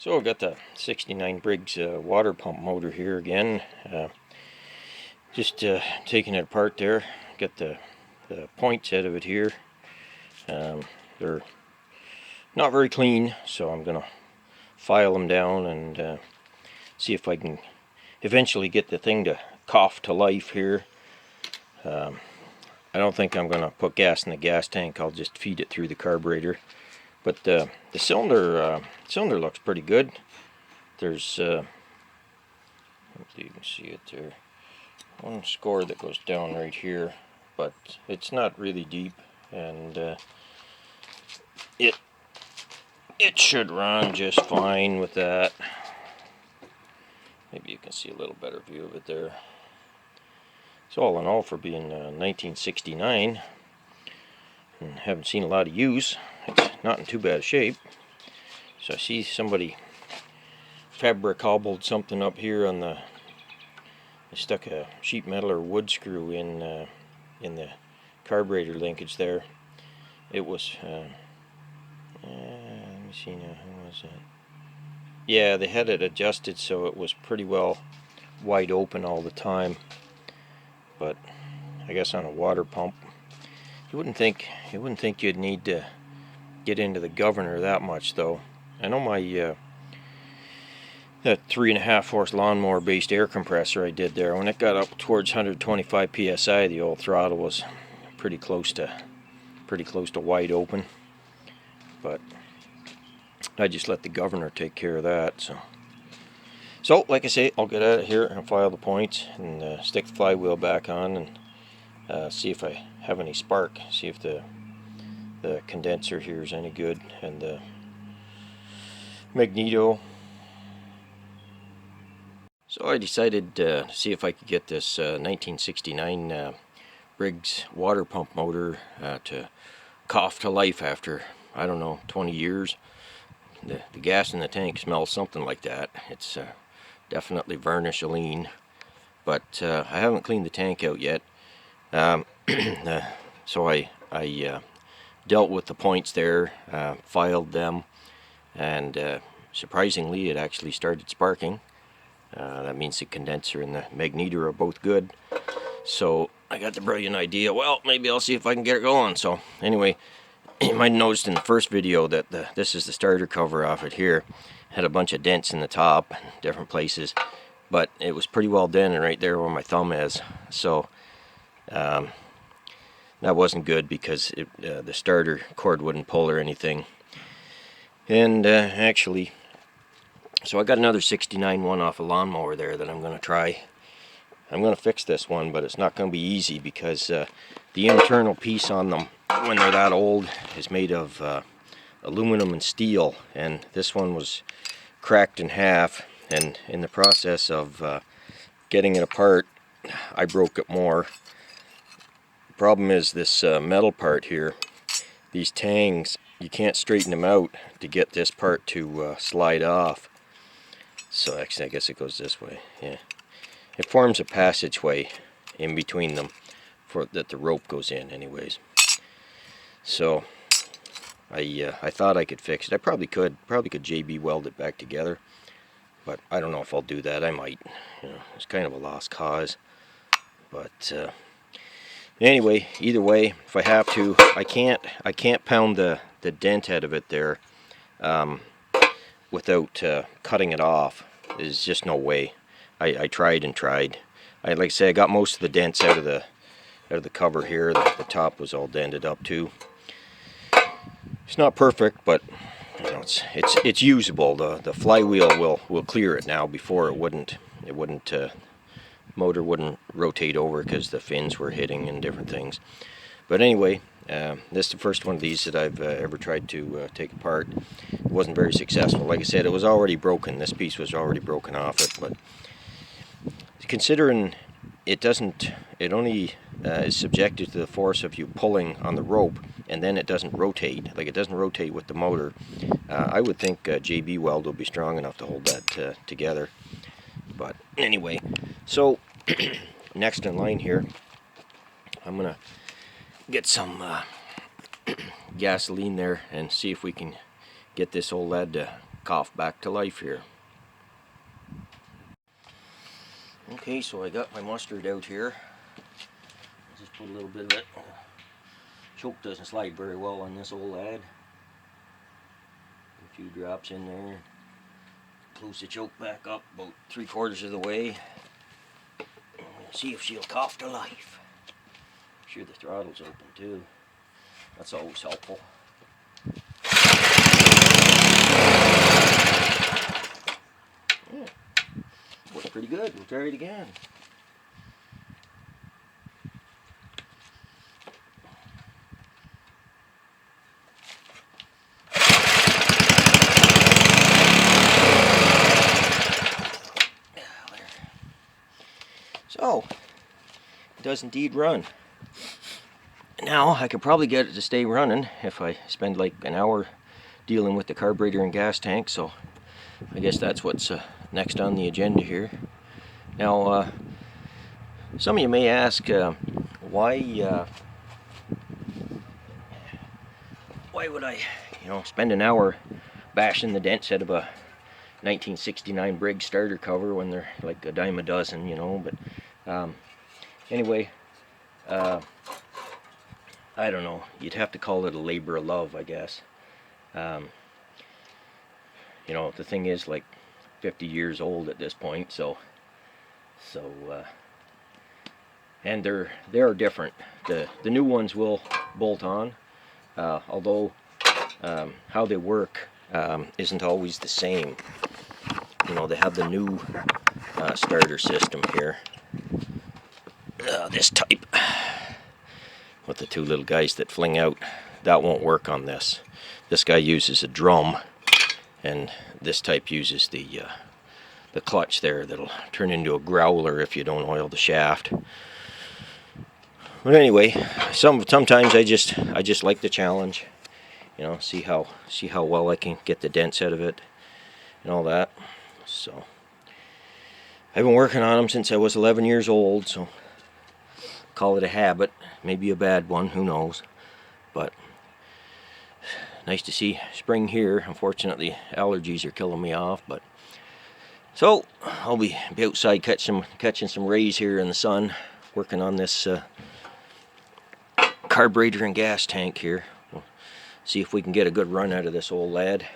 So I've got the 69 Briggs water pump motor here again. Just taking it apart there. Got the points out of it here. They're not very clean, so I'm gonna file them down and see if I can eventually get the thing to cough to life here. I don't think I'm gonna put gas in the gas tank. I'll just feed it through the carburetor. But the cylinder looks pretty good. There's hopefully you can see it there. One score that goes down right here, but it's not really deep, and it should run just fine with that. Maybe you can see a little better view of it there. So all in all, for being 1969 and haven't seen a lot of use, it's not in too bad a shape. So I see somebody fabric hobbled something up here on the. They stuck a sheet metal or wood screw in the carburetor linkage there. It was. Let me see now. How was that? Yeah, they had it adjusted so it was pretty well wide open all the time. But I guess on a water pump, you wouldn't think you'd need to get into the governor that much, though. I know my that 3.5 horse lawnmower based air compressor I did there, when it got up towards 125 psi, the old throttle was pretty close to wide open. But I just let the governor take care of that. So like I say, I'll get out of here and file the points and stick the flywheel back on and see if I have any spark. See if the condenser here is any good, and the magneto. So I decided to see if I could get this 1969 Briggs water pump motor to cough to life after, I don't know, 20 years. The gas in the tank smells something like that. It's definitely varnish-aline, but I haven't cleaned the tank out yet. So I dealt with the points there, filed them, and surprisingly it actually started sparking. That means the condenser and the magneto are both good. So I got the brilliant idea, well, maybe I'll see if I can get it going. So anyway, you might have noticed in the first video that this is the starter cover off it here. Had a bunch of dents in the top, different places, but it was pretty well dented right there where my thumb is. So that wasn't good because the starter cord wouldn't pull or anything. And actually, so I got another 69 one off a lawnmower there that I'm going to try. I'm going to fix this one, but it's not going to be easy because the internal piece on them, when they're that old, is made of aluminum and steel, and this one was cracked in half, and in the process of getting it apart, I broke it more. The problem is this metal part here, these tangs, you can't straighten them out to get this part to slide off. So actually I guess it goes this way. Yeah, it forms a passageway in between them for that the rope goes in anyways. So I thought I could fix it. I probably could JB weld it back together, but I don't know if I'll do that. I might. You know, it's kind of a lost cause. But anyway, either way, if I have to, I can't pound the dent out of it there without cutting it off. There's just no way. I tried and tried. Like I say, I got most of the dents out of the cover here. The top was all dented up too. It's not perfect, but you know, it's usable. The flywheel will clear it now. Before it wouldn't. Motor wouldn't rotate over because the fins were hitting and different things. But anyway, this is the first one of these that I've ever tried to take apart. It wasn't very successful. Like I said, it was already broken. This piece was already broken off it, but considering it only is subjected to the force of you pulling on the rope, and then it doesn't rotate. Like, it doesn't rotate with the motor. I would think JB weld will be strong enough to hold that together. But anyway, so next in line here, I'm gonna get some gasoline there and see if we can get this old lad to cough back to life here. Okay, so I got my mustard out here. I'll just put a little bit of it. Choke doesn't slide very well on this old lad. A few drops in there. Close the choke back up about 3/4 of the way. See if she'll cough to life. I'm sure the throttle's open too. That's always helpful. Yeah. Works pretty good. We'll try it again. So, it does indeed run. Now, I could probably get it to stay running if I spend like an hour dealing with the carburetor and gas tank, so I guess that's what's next on the agenda here. Now, some of you may ask why would I, spend an hour bashing the dents out of a 1969 Briggs starter cover when they're like a dime a dozen, but anyway, I don't know, you'd have to call it a labor of love, I guess. The thing is like 50 years old at this point, so and they are different. The new ones will bolt on, although how they work isn't always the same. They have the new starter system here, this type with the two little guys that fling out. That won't work on this. This guy uses a drum, and this type uses the clutch there that'll turn into a growler if you don't oil the shaft. But anyway, sometimes I just like the challenge, see how well I can get the dents out of it and all that. So I've been working on them since I was 11 years old, so call it a habit, maybe a bad one, who knows. But nice to see spring here. Unfortunately, allergies are killing me off, but so I'll be outside catching some rays here in the sun, working on this carburetor and gas tank here. We'll see if we can get a good run out of this old lad.